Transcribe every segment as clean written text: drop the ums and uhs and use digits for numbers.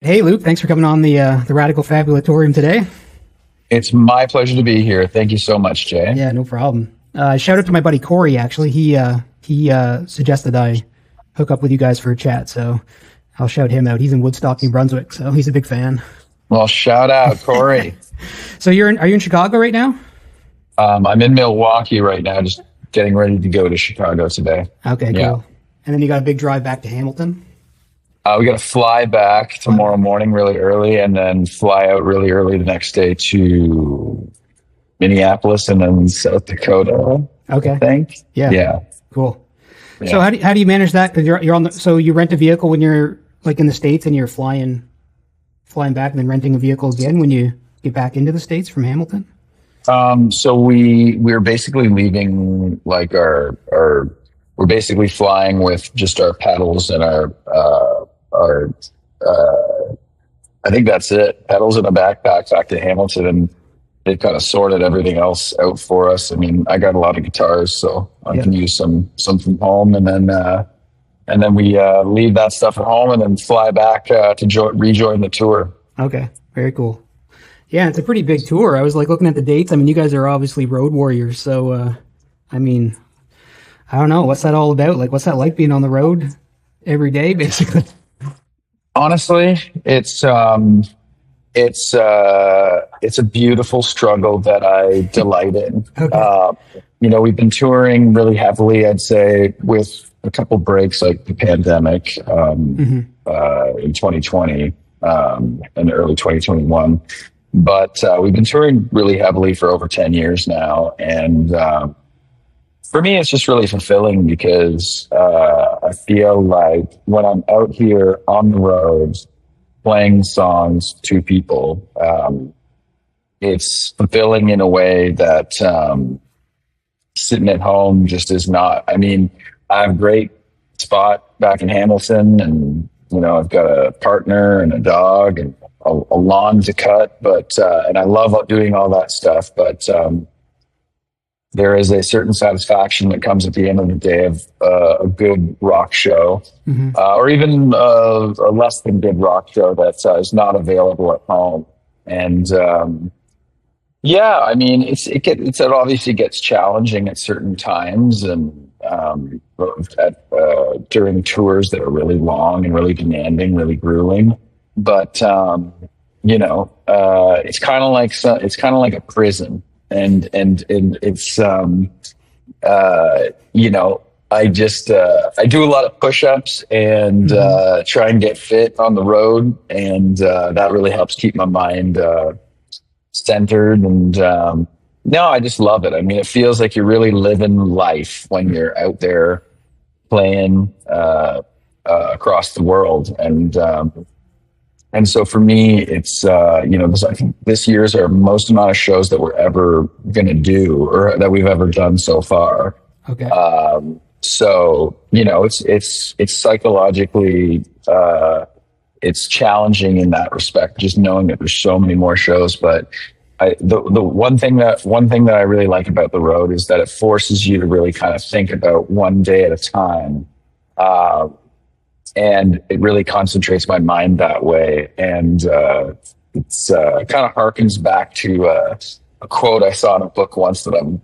Hey, Luke, thanks for coming on the Radical Fabulatorium today. It's my pleasure to be here. Thank you so much, Jay. Yeah, no problem. Shout out to my buddy Corey. Actually, he suggested I hook up with you guys for a chat, so I'll shout him out. He's in Woodstock, New Brunswick, so he's a big fan. Well, shout out, Corey. So are you in Chicago right now? I'm in Milwaukee right now, just getting ready to go to Chicago today. Okay, Yeah. cool. And then you got a big drive back to Hamilton. We got to fly back tomorrow morning really early and then fly out really early the next day to Minneapolis and then South Dakota, Okay. I think. Yeah. Yeah. Cool. So Yeah. how do you manage that? Because you're on the, so you rent a vehicle when you're like in the States and you're flying back and then renting a vehicle again when you get back into the States from Hamilton. So we're basically leaving like we're basically flying with just our pedals and our I think that's it. Pedals in a backpack back to Hamilton, and they've kind of sorted everything else out for us. I mean, I got a lot of guitars, so I can use some from home, and then we leave that stuff at home, and then fly back to rejoin the tour. Okay. Very cool. Yeah, it's a pretty big tour. I was like looking at the dates. I mean, you guys are obviously road warriors. So, I mean, I don't know. What's that all about? Like, what's that like being on the road every day, basically? Honestly, it's a beautiful struggle that I delight in. Okay. We've been touring really heavily, I'd say, with a couple breaks like the pandemic in 2020 and early 2021. But we've been touring really heavily for over 10 years now. And for me, it's just really fulfilling because I feel like when I'm out here on the road playing songs to people, it's fulfilling in a way that sitting at home just is not. I mean, I have a great spot back in Hamilton, and I've got a partner and a dog and a lawn to cut, and I love doing all that stuff, but there is a certain satisfaction that comes at the end of the day of a good rock show, or even a less than good rock show that is not available at home. And yeah, I mean, it obviously gets challenging at certain times, and during tours that are really long and really demanding, really grueling. But it's kind of like a prison. And it's I do a lot of push-ups and try and get fit on the road, and that really helps keep my mind centered. And no, I just love it. I mean, it feels like you're really living life when you're out there playing across the world. And so for me, it's, I think this year's our most amount of shows that we're ever going to do or that we've ever done so far. Okay. So, it's psychologically, it's challenging in that respect, just knowing that there's so many more shows. But the one thing that I really like about the road is that it forces you to really kind of think about one day at a time. And it really concentrates my mind that way. And it's kind of harkens back to a quote I saw in a book once that I'm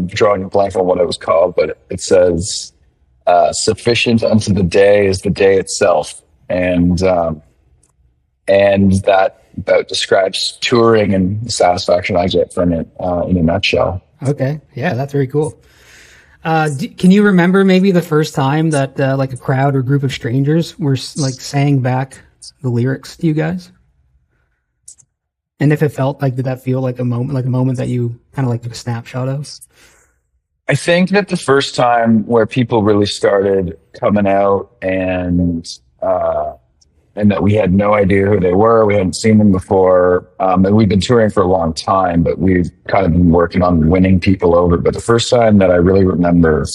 drawing a blank on what it was called, but it says, "Sufficient unto the day is the day itself," and that describes touring and the satisfaction I get from it in a nutshell. Okay. Yeah, that's very cool. Can you remember maybe the first time that like a crowd or group of strangers were like sang back the lyrics to you guys? And if it felt like, did that feel like a moment that you kind of like took a snapshot of? I think that the first time where people really started coming out and that we had no idea who they were, we hadn't seen them before, and we've been touring for a long time, but we've kind of been working on winning people over. But the first time that I really remember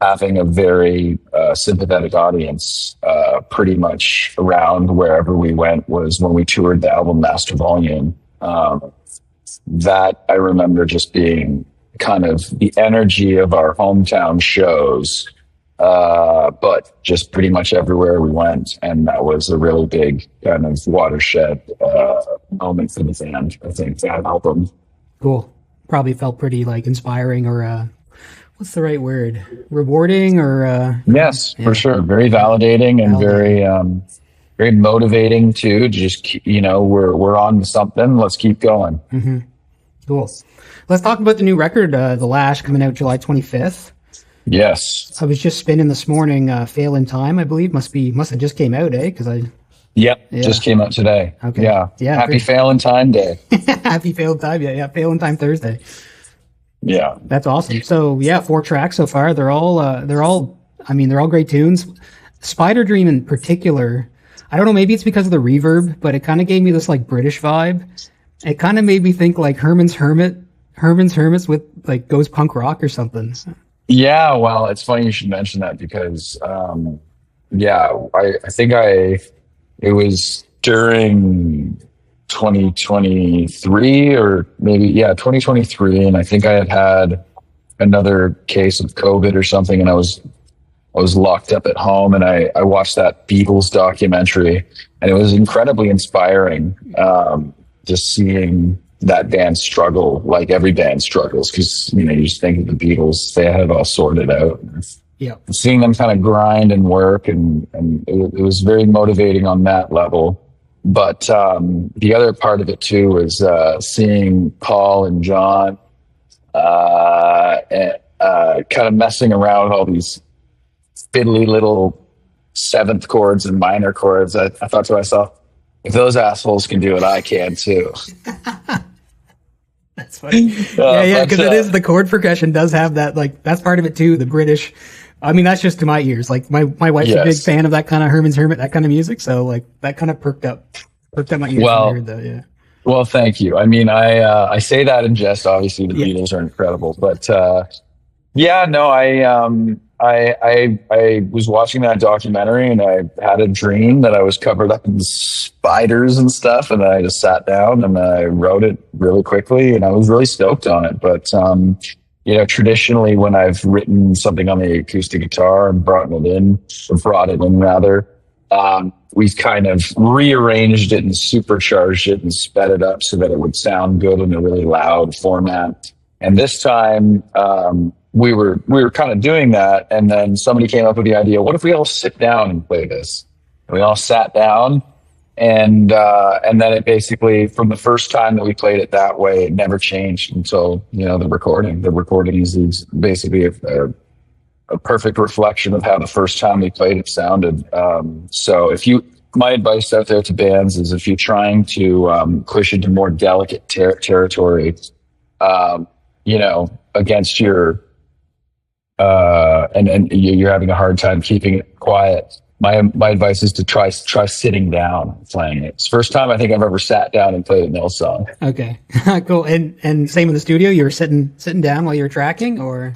having a very sympathetic audience pretty much around wherever we went was when we toured the album Master Volume. That I remember just being kind of the energy of our hometown shows but just pretty much everywhere we went. And that was a really big kind of watershed moment for the band, I think, that album. Cool. Probably felt pretty like inspiring or what's the right word? Rewarding or yes, for sure. Very validating and very motivating too. Just, you know, we're on to something. Let's keep going. Mm-hmm. Cool. Let's talk about the new record, The Lash, coming out July 25th. Yes. I was just spinning this morning, Fail in Time, I believe. Must have just came out, eh? Just came out today. Okay. Yeah. Happy Fail in Time Day. Happy Fail in Time. Yeah. Fail in Time Thursday. Yeah. That's awesome. So 4 tracks so far. They're all great tunes. Spider Dream in particular, I don't know, maybe it's because of the reverb, but it kind of gave me this like British vibe. It kind of made me think like Herman's Hermits with like goes punk rock or something. Yeah, well, it's funny you should mention that because, I think it was during 2023 or maybe, 2023. And I think I had another case of COVID or something. And I was locked up at home and I watched that Beatles documentary and it was incredibly inspiring, just seeing that band struggle like every band struggles because, you know, you just think of the Beatles, they had it all sorted out. Yeah. Seeing them kind of grind and work and it was very motivating on that level. But the other part of it too was seeing Paul and John kind of messing around with all these fiddly little seventh chords and minor chords. I thought to myself, if those assholes can do it, I can too. That's funny. Because it is, the chord progression does have that, like, that's part of it too, the British. I mean, that's just to my ears. Like, my wife's a big fan of that kind of Herman's Hermit, that kind of music. So, like, that kind of perked up my ears when I heard that, yeah. Well, thank you. I mean, I say that in jest. Obviously, the Beatles are incredible. But, I was watching that documentary and I had a dream that I was covered up in spiders and stuff. And then I just sat down and I wrote it really quickly and I was really stoked on it. But, you know, traditionally when I've written something on the acoustic guitar and brought it in, we've kind of rearranged it and supercharged it and sped it up so that it would sound good in a really loud format. And this time, we were kind of doing that, and then somebody came up with the idea, what if we all sit down and play this? And we all sat down, and then it basically, from the first time that we played it that way, it never changed until, you know, the recording. The recording is basically a perfect reflection of how the first time we played it sounded. So my advice out there to bands is if you're trying to push into more delicate territory, you know, against your and you're having a hard time keeping it quiet, my advice is to try sitting down playing it. It's the first time I think I've ever sat down and played a Nil song. Okay. Cool. And same in the studio, you were sitting down while you were tracking, or?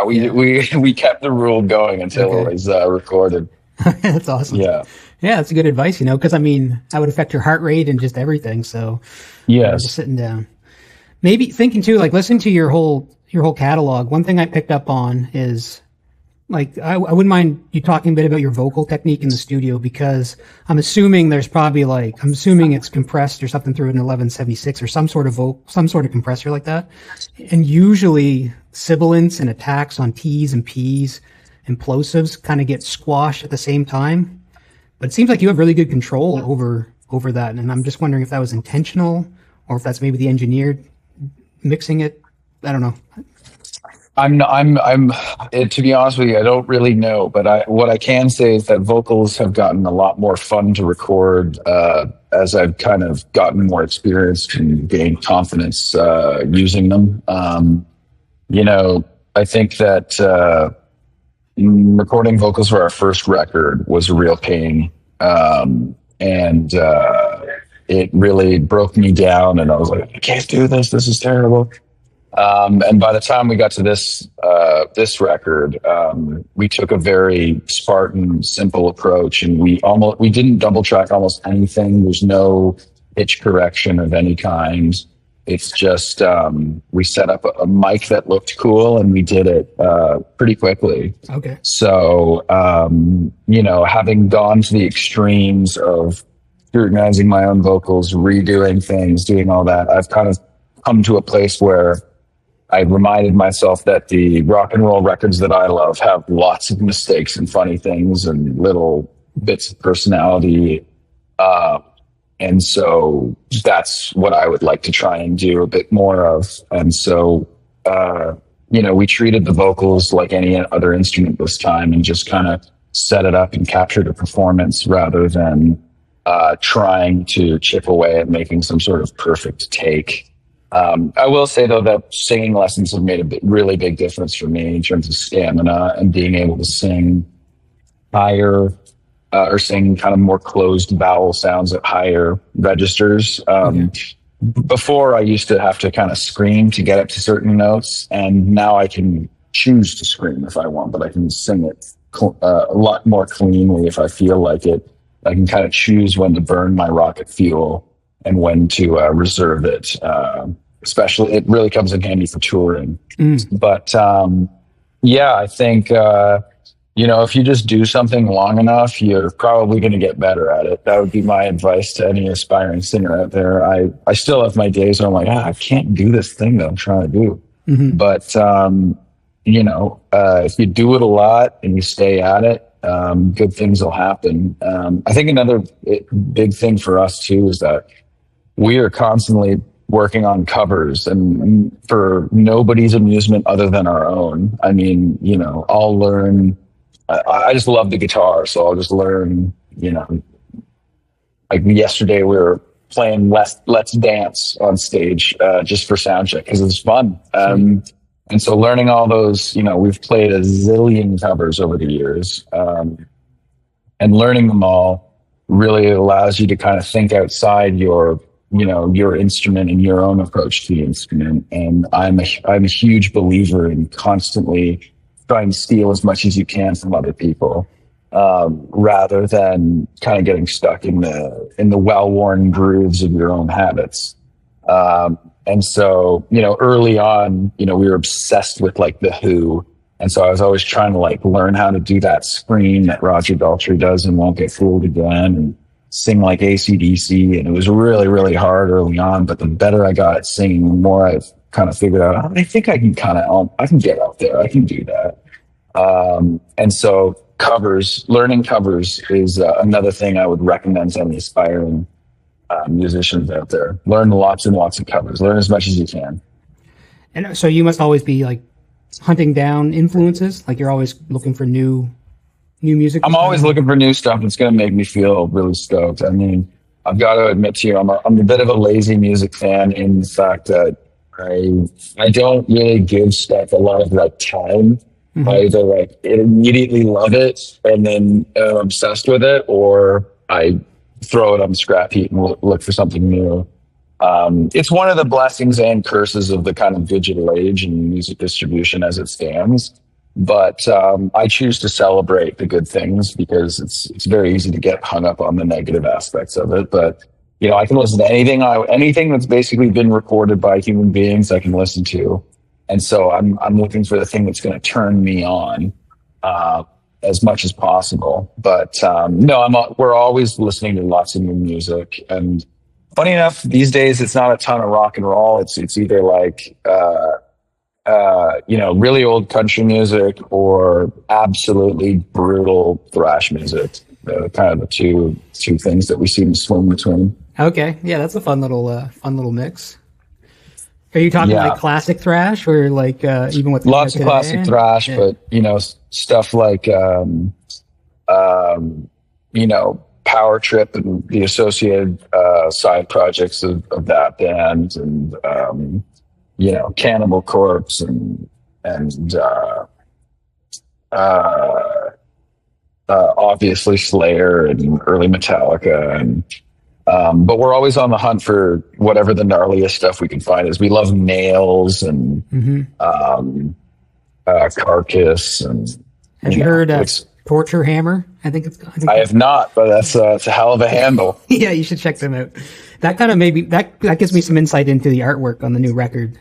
We kept the rule going until it was recorded. That's awesome. Yeah, that's a good advice, you know, because I mean, that would affect your heart rate and just everything. So just sitting down. Maybe thinking too, like listening to your whole catalog. One thing I picked up on is, like, I wouldn't mind you talking a bit about your vocal technique in the studio, because I'm assuming it's compressed or something through an 1176 or some sort of compressor like that. And usually sibilants and attacks on T's and P's and plosives kind of get squashed at the same time. But it seems like you have really good control over that. And I'm just wondering if that was intentional or if that's maybe the engineer mixing it. I don't know. To be honest with you, I don't really know, but what I can say is that vocals have gotten a lot more fun to record, as I've kind of gotten more experience and gained confidence, using them. You know, I think that, recording vocals for our first record was a real pain. It really broke me down and I was like, I can't do this. This is terrible. And by the time we got to this record, we took a very Spartan, simple approach, and we didn't double track almost anything. There's no pitch correction of any kind. It's just we set up a mic that looked cool, and we did it pretty quickly. Okay. So having gone to the extremes of scrutinizing my own vocals, redoing things, doing all that, I've kind of come to a place where I reminded myself that the rock and roll records that I love have lots of mistakes and funny things and little bits of personality. And so that's what I would like to try and do a bit more of. And so, we treated the vocals like any other instrument this time and just kind of set it up and captured a performance rather than trying to chip away at making some sort of perfect take. I will say, though, that singing lessons have made a really big difference for me in terms of stamina and being able to sing higher or sing kind of more closed vowel sounds at higher registers. Before, I used to have to kind of scream to get up to certain notes, and now I can choose to scream if I want, but I can sing it a lot more cleanly if I feel like it. I can kind of choose when to burn my rocket fuel and when to reserve it. Especially, it really comes in handy for touring. But I think if you just do something long enough, you're probably going to get better at it. That would be my advice to any aspiring singer out there. I still have my days where I'm like, I can't do this thing that I'm trying to do. But if you do it a lot and you stay at it, good things will happen. I think another big thing for us too is that we are constantly working on covers, and for nobody's amusement other than our own. I mean, I'll learn. I just love the guitar, so I'll just learn. Like yesterday, we were playing Let's Dance on stage just for sound check because it's fun. And so learning all those, we've played a zillion covers over the years, and learning them all really allows you to kind of think outside your instrument and your own approach to the instrument. And I'm a huge believer in constantly trying to steal as much as you can from other people, rather than kind of getting stuck in the well-worn grooves of your own habits. And so, early on, we were obsessed with like The Who. And so I was always trying to like learn how to do that scream that Roger Daltrey does and Won't Get Fooled Again, and sing like AC/DC. And it was really, really hard early on. But the better I got at singing, the more I've kind of figured out, I think I can I can get out there. I can do that. And so learning covers is another thing I would recommend to any aspiring musicians out there. Learn lots and lots of covers. Learn as much as you can. And so you must always be like hunting down influences. Like you're always looking for new music. I'm always looking for new stuff that's going to make me feel really stoked. I mean, I've got to admit to you, I'm a bit of a lazy music fan in the fact that I don't really give stuff a lot of like time. I either like immediately love it and then obsessed with it, or I throw it on the scrap heap and look for something new. It's one of the blessings and curses of the kind of digital age and music distribution as it stands. But I choose to celebrate the good things because it's very easy to get hung up on the negative aspects of it. But I can listen to anything that's basically been recorded by human beings. I can listen to, and so I'm looking for the thing that's going to turn me on as much as possible. But we're always listening to lots of new music. And funny enough, these days it's not a ton of rock and roll. It's either like really old country music or absolutely brutal thrash music. Kind of the two things that we seem to swim between. Okay, yeah, that's a fun little mix. Are you talking like classic thrash, or like even with lots of classic thrash, but stuff like Power Trip and the associated side projects of that band, and Cannibal Corpse and obviously Slayer and early Metallica, and but we're always on the hunt for whatever the gnarliest stuff we can find. We love Nails and Carcass, and have you heard Torture Hammer, I think I have not, but that's it's a hell of a handle. Yeah, you should check them out. That kind of that gives me some insight into the artwork on the new record.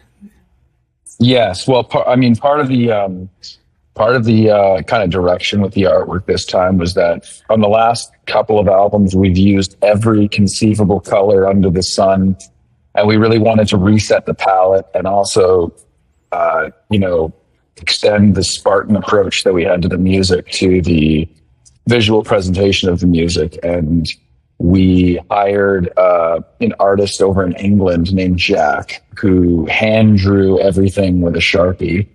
Yes, well, part of the kind of direction with the artwork this time was that on the last couple of albums we've used every conceivable color under the sun, and we really wanted to reset the palette and also, extend the Spartan approach that we had to the music to the visual presentation of the music. And we hired an artist over in England named Jack, who hand drew everything with a Sharpie,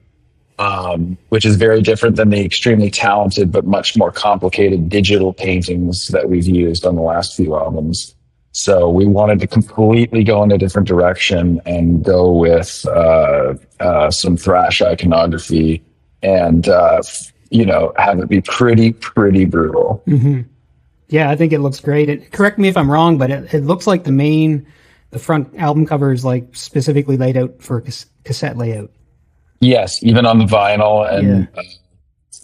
which is very different than the extremely talented but much more complicated digital paintings that we've used on the last few albums. So we wanted to completely go in a different direction and go with some thrash iconography and, have it be pretty brutal. Mm-hmm. Yeah, I think it looks great. Correct me if I'm wrong, but it looks like the front album cover is like specifically laid out for cassette layout. Yes, even on the vinyl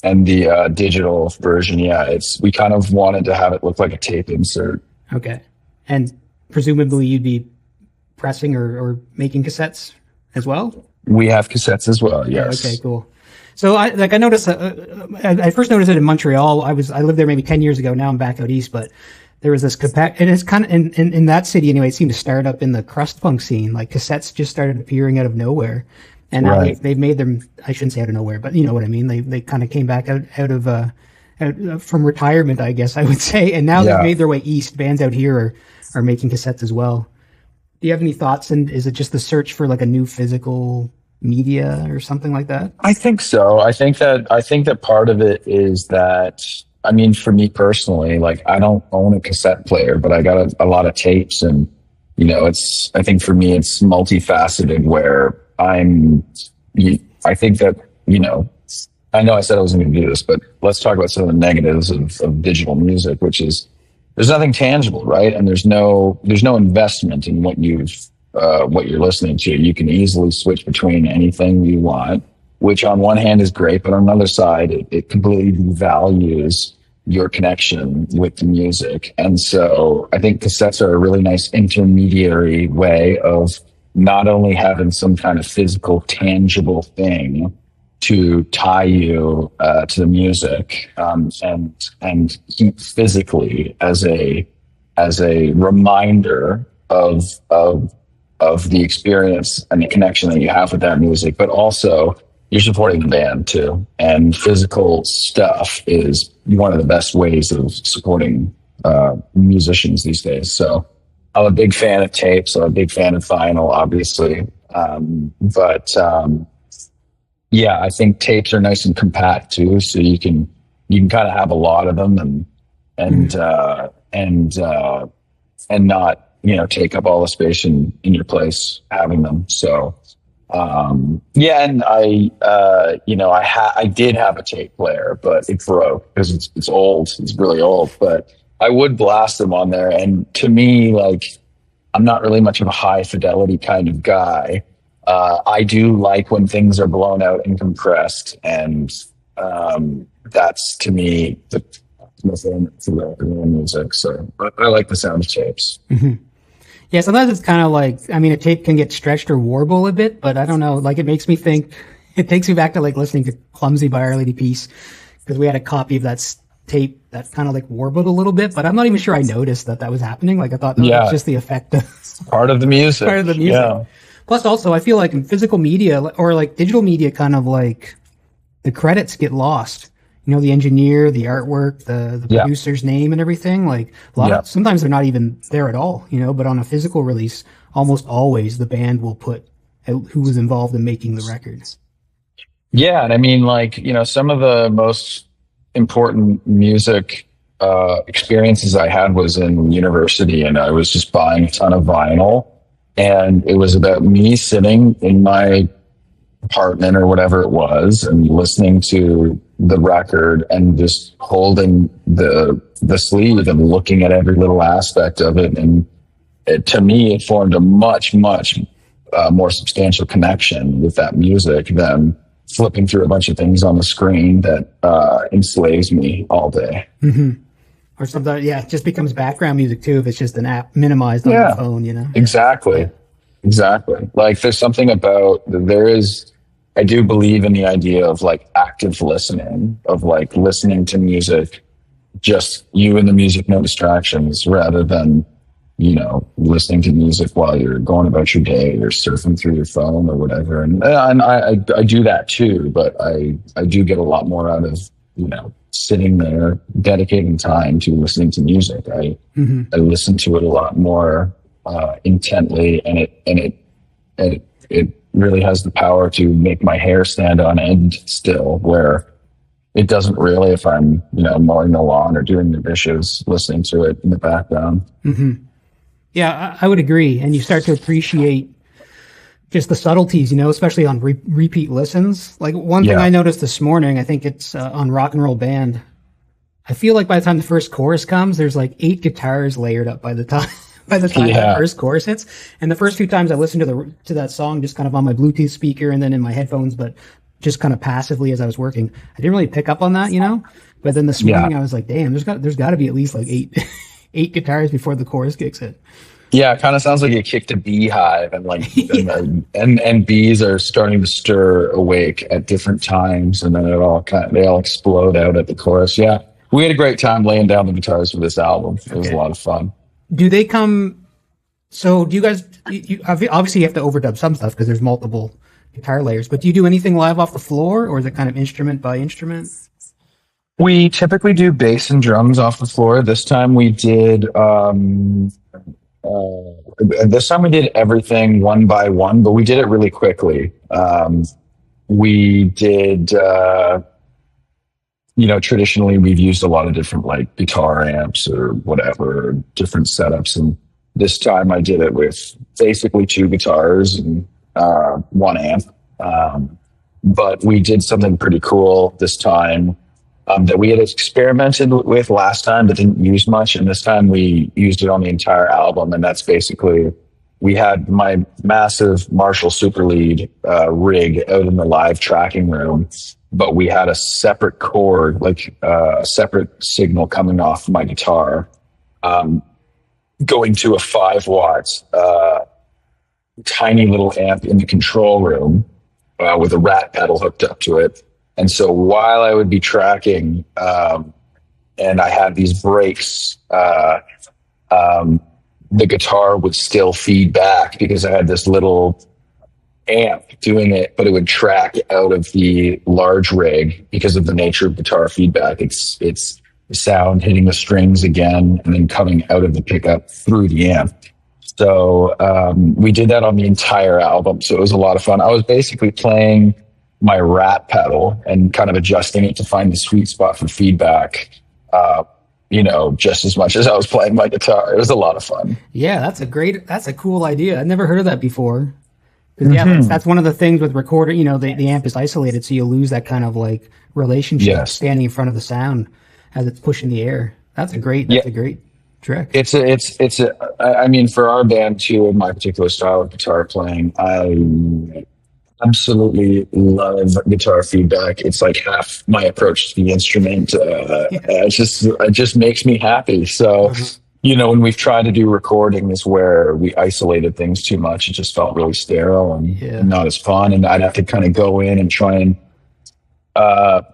and the digital version. Yeah, we kind of wanted to have it look like a tape insert. Okay. And presumably you'd be pressing or making cassettes as well? We have cassettes as well, yes. Okay, cool. So I noticed, I first noticed it in Montreal. I lived there maybe 10 years ago. Now I'm back out east, but there was this and it's kind of in that city anyway, it seemed to start up in the crust punk scene. Like cassettes just started appearing out of nowhere. And now they've made them, I shouldn't say out of nowhere, but you know what I mean? They kind of came back out of from retirement, I guess I would say. And now they've made their way east. Bands out here are making cassettes as well. Do you have any thoughts? And is it just the search for like a new physical media or something like that? I think so. I think that part of it is that, for me personally, like I don't own a cassette player, but I got a lot of tapes, and I think for me it's multifaceted where I think that, I know I said I wasn't going to do this, but let's talk about some of the negatives of digital music, which is there's nothing tangible, right? And there's no investment in what you're listening to. You can easily switch between anything you want, which on one hand is great, but on the other side, it completely devalues your connection with the music. And so I think cassettes are a really nice intermediary way of not only having some kind of physical, tangible thing to tie you to the music, and keep physically as a reminder of the experience and the connection that you have with that music, but also you're supporting the band too. And physical stuff is one of the best ways of supporting musicians these days. So I'm a big fan of tapes. I'm a big fan of vinyl, obviously. I think tapes are nice and compact too. So you can kind of have a lot of them and not, take up all the space in your place having them. So, and I did have a tape player, but it broke because it's old. It's really old, but I would blast them on there. And to me, like, I'm not really much of a high fidelity kind of guy. I do like when things are blown out and compressed, and that's to me the music. So I like the sound of tapes. Mm-hmm. Yeah, sometimes it's kind of like, a tape can get stretched or warble a bit, but I don't know, like it makes me think, it takes me back to like listening to Clumsy by Our Lady Peace, because we had a copy of that tape that kind of like warbled a little bit, but I'm not even sure I noticed that was happening. Like I thought that was just the effect of part of the music. Part of the music. Yeah. Plus also, I feel like in physical media or like digital media, kind of like the credits get lost. The engineer, the artwork, the producer's name and everything. Like sometimes they're not even there at all, but on a physical release, almost always the band will put out who was involved in making the records. Yeah. And some of the most important music experiences I had was in university, and I was just buying a ton of vinyl, and it was about me sitting in my apartment or whatever it was and listening to the record and just holding the sleeve and looking at every little aspect of it. And to me, it formed a much more substantial connection with that music than flipping through a bunch of things on the screen that enslaves me all day. Mm-hmm. Or sometimes, yeah, it just becomes background music too if it's just an app minimized on your phone, you know? Exactly. Yeah. Exactly. Like there's something about, I do believe in the idea of like active listening, of like listening to music, just you and the music, no distractions, rather than, you know, listening to music while you're going about your day or surfing through your phone or whatever. And I do that too, but I do get a lot more out of, you know, sitting there, dedicating time to listening to music. I listen to it a lot more intently, and it really has the power to make my hair stand on end still, where it doesn't really if I'm, you know, mowing the lawn or doing the dishes, listening to it in the background. Mm-hmm. Yeah, I would agree. And you start to appreciate just the subtleties, you know, especially on repeat listens. Like one thing I noticed this morning, I think it's on Rock and Roll Band. I feel like by the time the first chorus comes, there's like 8 guitars layered up by the time the first chorus hits. And the first few times I listened to that song just kind of on my Bluetooth speaker and then in my headphones, but just kind of passively as I was working, I didn't really pick up on that, you know. But then this morning I was like, damn, there's got to be at least like eight guitars before the chorus kicks in. Yeah, it kind of sounds like you kicked a beehive, and like and bees are starting to stir awake at different times, and then they all explode out at the chorus. Yeah, we had a great time laying down the guitars for this album. It was a lot of fun. Do they come? So do you guys? You obviously you have to overdub some stuff because there's multiple guitar layers. But do you do anything live off the floor, or is it kind of instrument by instrument? We typically do bass and drums off the floor. This time we did. This time we did everything one by one, but we did it really quickly. We did, you know, traditionally we've used a lot of different like guitar amps or whatever, different setups. And this time I did it with basically 2 guitars and 1 amp. But we did something pretty cool this time. That we had experimented with last time but didn't use much, and this time we used it on the entire album. And that's basically, we had my massive Marshall Super Lead rig out in the live tracking room, but we had a separate cord, like a separate signal coming off my guitar, going to a 5 watts tiny little amp in the control room with a rat pedal hooked up to it. And so while I would be tracking, and I had these breaks, the guitar would still feed back because I had this little amp doing it, but it would track out of the large rig because of the nature of guitar feedback. It's the sound hitting the strings again and then coming out of the pickup through the amp. So we did that on the entire album. So it was a lot of fun. I was basically playing my rat pedal and kind of adjusting it to find the sweet spot for feedback, you know, just as much as I was playing my guitar. It was a lot of fun. Yeah, that's a cool idea. I've never heard of that before. Yeah, that's one of the things with recording, you know, the amp is isolated, so you lose that kind of like relationship standing in front of the sound as it's pushing the air. That's a great trick. I mean, for our band too, in my particular style of guitar playing, I absolutely love guitar feedback. It's like half my approach to the instrument. It just makes me happy. So, you know, when we've tried to do recordings where we isolated things too much, it just felt really sterile and not as fun. And I'd have to kind of go in and try and,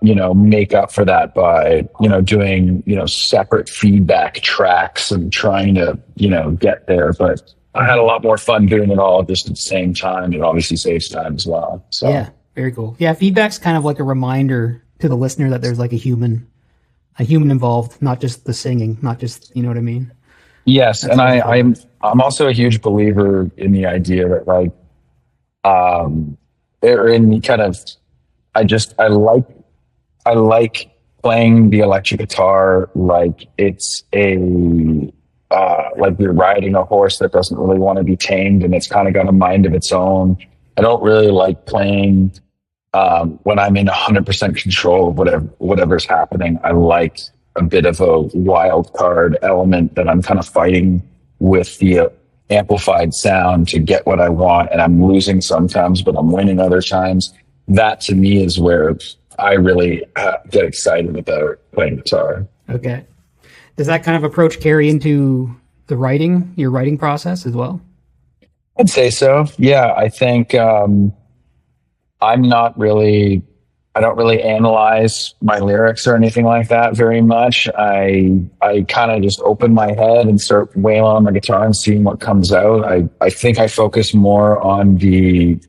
you know, make up for that by, you know, doing, you know, separate feedback tracks and trying to, you know, get there. But I had a lot more fun doing it all just at the same time. It obviously saves time as well. So yeah, very cool. Yeah, feedback's kind of like a reminder to the listener that there's like a human involved, not just the singing, not just, you know what I mean? Yes, that's, and I'm also a huge believer in the idea that like in kind of I like playing the electric guitar like it's a like you're riding a horse that doesn't really want to be tamed and it's kind of got a mind of its own. I don't really like playing when I'm in 100% control of whatever's happening. I like a bit of a wild card element that I'm kind of fighting with the amplified sound to get what I want, and I'm losing sometimes, but I'm winning other times. that to me is where I really get excited about playing guitar. Okay. Does that kind of approach carry into the writing, your writing process as well? I'd say so. Yeah, I think I don't really analyze my lyrics or anything like that very much. I kind of just open my head and start wailing on my guitar and seeing what comes out. I think I focus more on the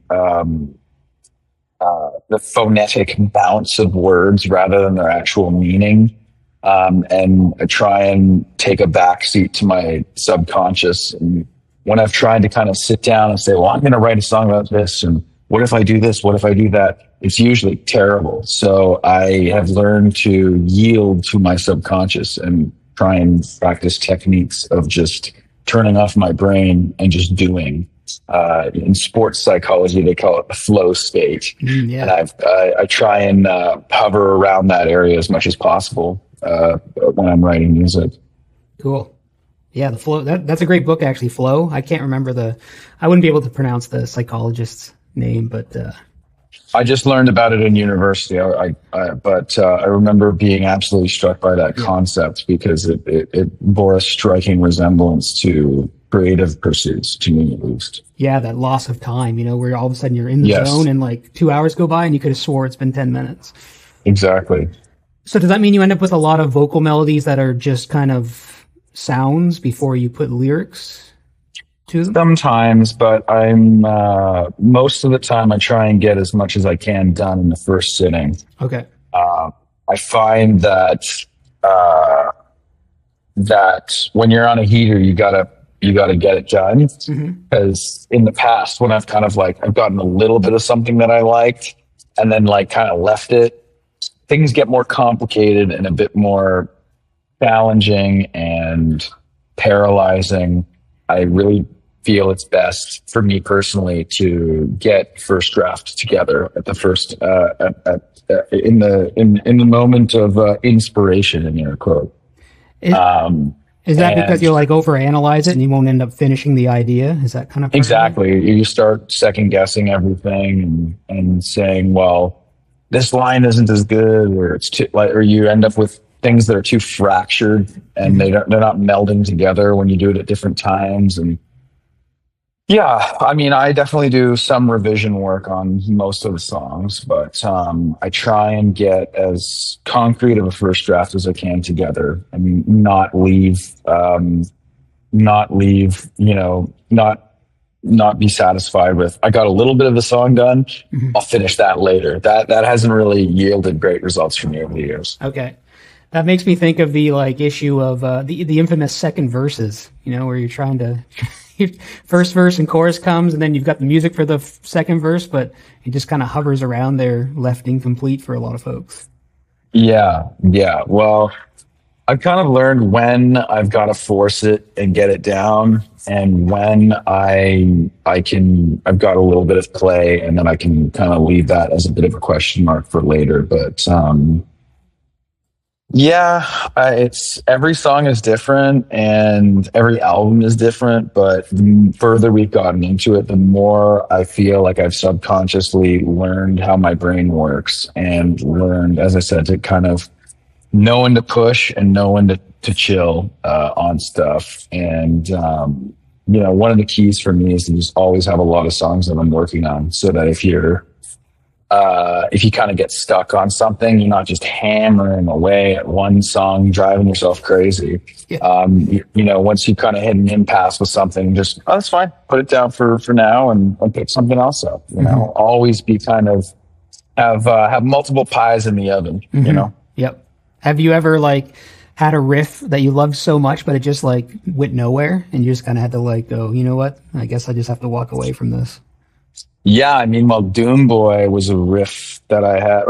phonetic bounce of words rather than their actual meaning. And I try and take a backseat to my subconscious. And when I've tried to kind of sit down and say, well, I'm going to write a song about this, and what if I do this? What if I do that? It's usually terrible. So I have learned to yield to my subconscious and try and practice techniques of just turning off my brain and just doing. In sports psychology, they call it the flow state. Yeah. And I try and hover around that area as much as possible when I'm writing music. Cool. Yeah, the Flow. That's a great book, actually. Flow. I can't remember I wouldn't be able to pronounce the psychologist's name, but I just learned about it in university. But I remember being absolutely struck by that concept because it bore a striking resemblance to creative pursuits, to me at least. Yeah, that loss of time, where all of a sudden you're in the zone and like 2 hours go by and you could have swore it's been 10 minutes. Exactly. So does that mean you end up with a lot of vocal melodies that are just kind of sounds before you put lyrics to them? Sometimes, but I'm most of the time I try and get as much as I can done in the first sitting. Okay. I find that that when you're on a heater, you gotta get it done. Because in the past, when I've kind of I've gotten a little bit of something that I liked and then kind of left it, things get more complicated and a bit more challenging and paralyzing. I really feel it's best for me personally to get first draft together at the first in the moment of inspiration, in your quote. Is that because you'll overanalyze it and you won't end up finishing the idea? Is that kind of exactly? You start second guessing everything and saying, well, this line isn't as good, or it's too or you end up with things that are too fractured and they're not melding together when you do it at different times. And yeah, I mean, I definitely do some revision work on most of the songs, but I try and get as concrete of a first draft as I can together. I mean, not be satisfied with, I got a little bit of the song done, I'll finish that later. That hasn't really yielded great results for me over the years. Okay. That makes me think of the issue of the infamous second verses, where you're trying to first verse and chorus comes and then you've got the music for the second verse, but it just kind of hovers around there, left incomplete for a lot of folks. Yeah. Well, I've kind of learned when I've got to force it and get it down, and when I've got a little bit of play, and then I can kind of leave that as a bit of a question mark for later. But it's every song is different and every album is different, but the further we've gotten into it, the more I feel like I've subconsciously learned how my brain works and learned, as I said, to kind of know when to push and know when to chill on stuff. And one of the keys for me is to just always have a lot of songs that I'm working on, so that if you kind of get stuck on something, you're not just hammering away at one song, driving yourself crazy. Yeah. Once you kind of hit an impasse with something, just, oh, that's fine, put it down for now and pick something else up. Always be kind of have multiple pies in the oven. Yep. Have you ever had a riff that you loved so much, but it just went nowhere, and you just kind of had to go, you know what? I guess I just have to walk away from this. Yeah, I mean, Doom Boy was a riff that I had,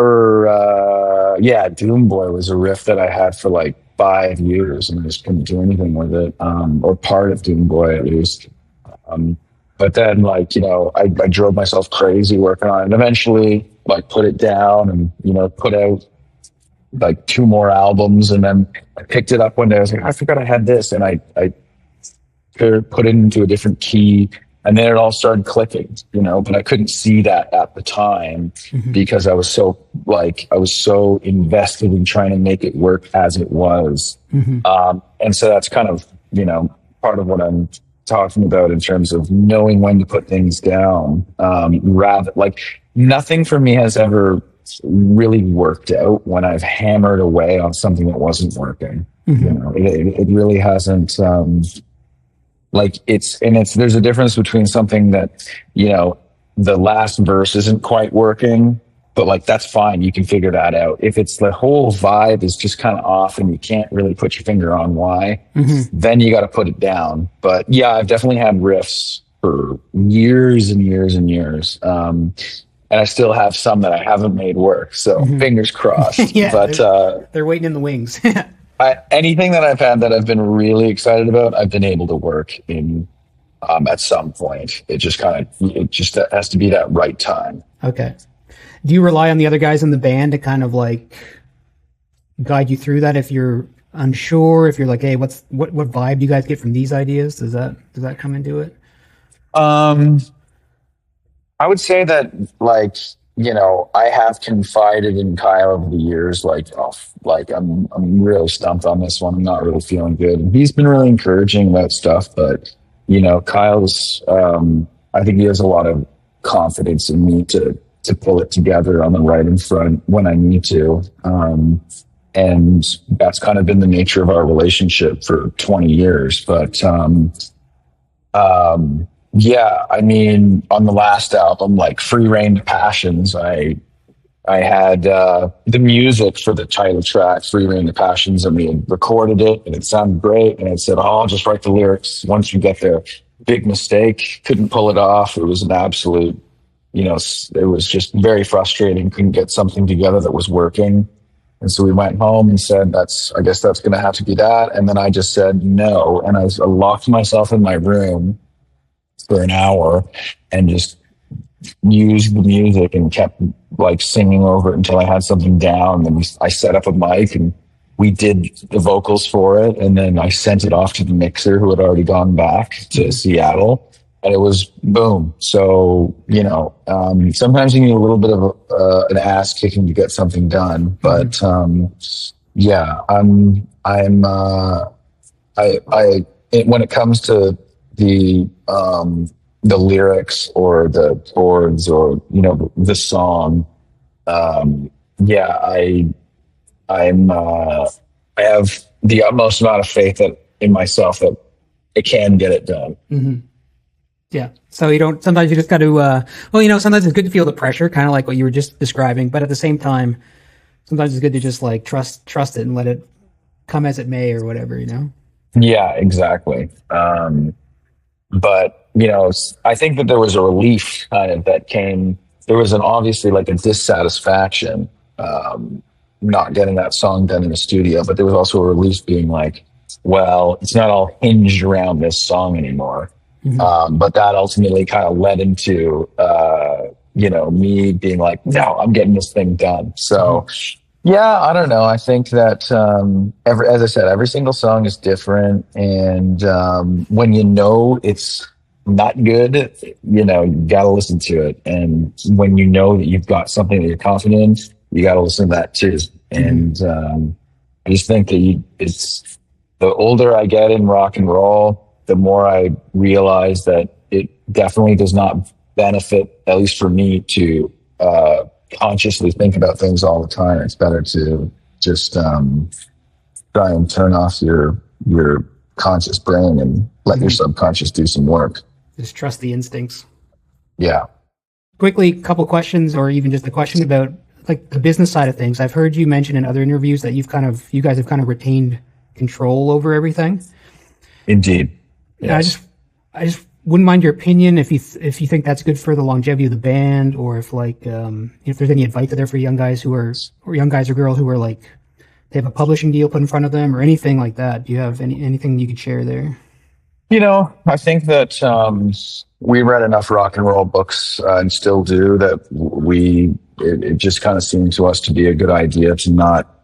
Doom Boy was a riff that I had for 5 years, and I just couldn't do anything with it, or part of Doom Boy at least. But then, I drove myself crazy working on it, and eventually, put it down and, put out 2 more albums, and then I picked it up one day. I was like, I forgot I had this, and I put it into a different key And then it all started clicking, but I couldn't see that at the time because I was so invested in trying to make it work as it was. And so that's kind of, part of what I'm talking about in terms of knowing when to put things down. Rather, like, nothing for me has ever really worked out when I've hammered away on something that wasn't working. It really hasn't. There's a difference between something that, the last verse isn't quite working, but like, that's fine. You can figure that out. If it's the whole vibe is just kind of off and you can't really put your finger on why, then you got to put it down. But yeah, I've definitely had riffs for years and years and years. And I still have some that I haven't made work. So fingers crossed. Yeah, but they're waiting in the wings. Anything that I've had that I've been really excited about, I've been able to work in at some point. It just has to be that right time. Okay. Do you rely on the other guys in the band to kind of like guide you through that if you're unsure, if you're like, hey, what vibe do you guys get from these ideas? Does that come into it? I would say that, like, I have confided in Kyle over the years, I'm really stumped on this one. I'm not really feeling good. And he's been really encouraging about stuff, but Kyle's, I think he has a lot of confidence in me to pull it together on the writing front when I need to. And that's kind of been the nature of our relationship for 20 years. But, yeah, I mean, on the last album, like Free Rein to Passions, I had the music for the title track, Free Rein to Passions, and we had recorded it, and it sounded great. And I said, I'll just write the lyrics once we get there. Big mistake. Couldn't pull it off. It was an absolute, it was just very frustrating. Couldn't get something together that was working. And so we went home and said, I guess that's going to have to be that. And then I just said no. And I locked myself in my room for an hour and just used the music and kept like singing over it until I had something down. And I set up a mic and we did the vocals for it. And then I sent it off to the mixer who had already gone back to Seattle, and it was boom. So, sometimes you need a little bit of an ass kicking to get something done. But, yeah, when it comes to the lyrics or the chords or the song, yeah, I have the utmost amount of faith in myself that I can get it done. Yeah. So sometimes you just got to sometimes it's good to feel the pressure, kind of like what you were just describing, but at the same time sometimes it's good to just like trust it and let it come as it may or whatever. Yeah, exactly. But, I think that there was a relief kind of that came. There was obviously like a dissatisfaction, not getting that song done in the studio, but there was also a relief being like, well, it's not all hinged around this song anymore. But that ultimately kind of led into, me being like, no, I'm getting this thing done. So, yeah, I don't know. I think that, as I said, every single song is different. And, when it's not good, you gotta listen to it. And when that you've got something that you're confident in, you gotta listen to that too. And, I just think that it's the older I get in rock and roll, the more I realize that it definitely does not benefit, at least for me, to, consciously think about things all the time. It's better to just try and turn off your conscious brain and let your subconscious do some work. Just trust the instincts. Yeah. Quickly, couple questions, or even just a question about like the business side of things. I've heard you mention in other interviews that you guys have kind of retained control over everything. Indeed. Yes. I just wouldn't mind your opinion if you think that's good for the longevity of the band, or if if there's any advice out there for young guys or girls who are like they have a publishing deal put in front of them or anything like that. Do you have anything you could share there? I think that we read enough rock and roll books and still do that. It just kind of seemed to us to be a good idea to not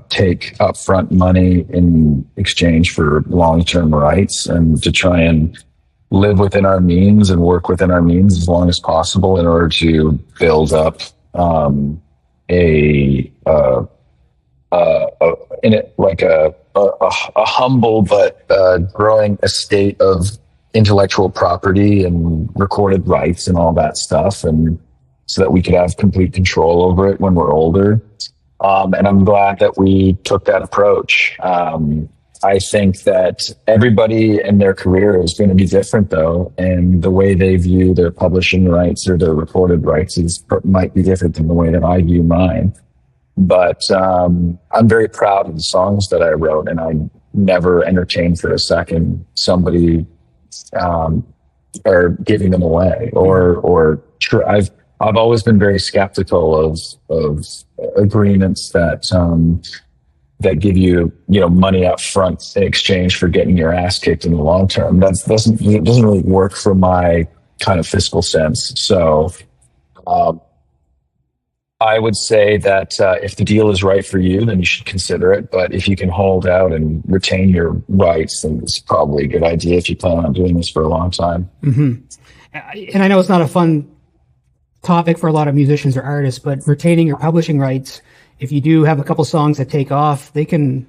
take upfront money in exchange for long-term rights, and to try and live within our means and work within our means as long as possible in order to build up a in it like a humble but growing estate of intellectual property and recorded rights and all that stuff, and so that we could have complete control over it when we're older. And I'm glad that we took that approach. I think that everybody in their career is going to be different, though, and the way they view their publishing rights or their recorded rights might be different than the way that I view mine. But I'm very proud of the songs that I wrote, and I never entertained for a second somebody or giving them away. I've always been very skeptical of agreements that give you money up front in exchange for getting your ass kicked in the long term. It doesn't really work for my kind of fiscal sense. So I would say that if the deal is right for you, then you should consider it. But if you can hold out and retain your rights, then it's probably a good idea if you plan on doing this for a long time. Mm-hmm. And I know it's not a fun topic for a lot of musicians or artists, but retaining your publishing rights, if you do have a couple songs that take off, and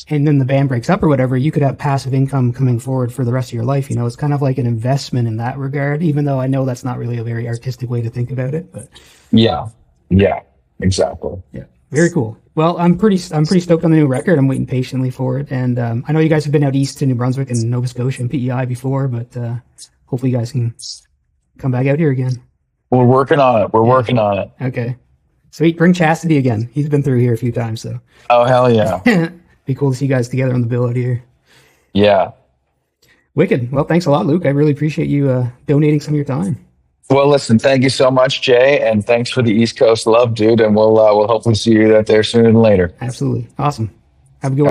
then the band breaks up or whatever, you could have passive income coming forward for the rest of your life. It's kind of like an investment in that regard, even though I know that's not really a very artistic way to think about it. But yeah, exactly. Yeah, very cool. Well, I'm pretty stoked on the new record. I'm waiting patiently for it, and I know you guys have been out east to New Brunswick and Nova Scotia and PEI before, but hopefully you guys can come back out here again. We're working on it. Okay, sweet. Bring Chastity again. He's been through here a few times, so. Oh hell yeah! Be cool to see you guys together on the bill out here. Yeah. Wicked. Well, thanks a lot, Luke. I really appreciate you donating some of your time. Well, listen, thank you so much, Jay, and thanks for the East Coast love, dude. And we'll hopefully see you out there sooner than later. Absolutely. Awesome. Have a good one.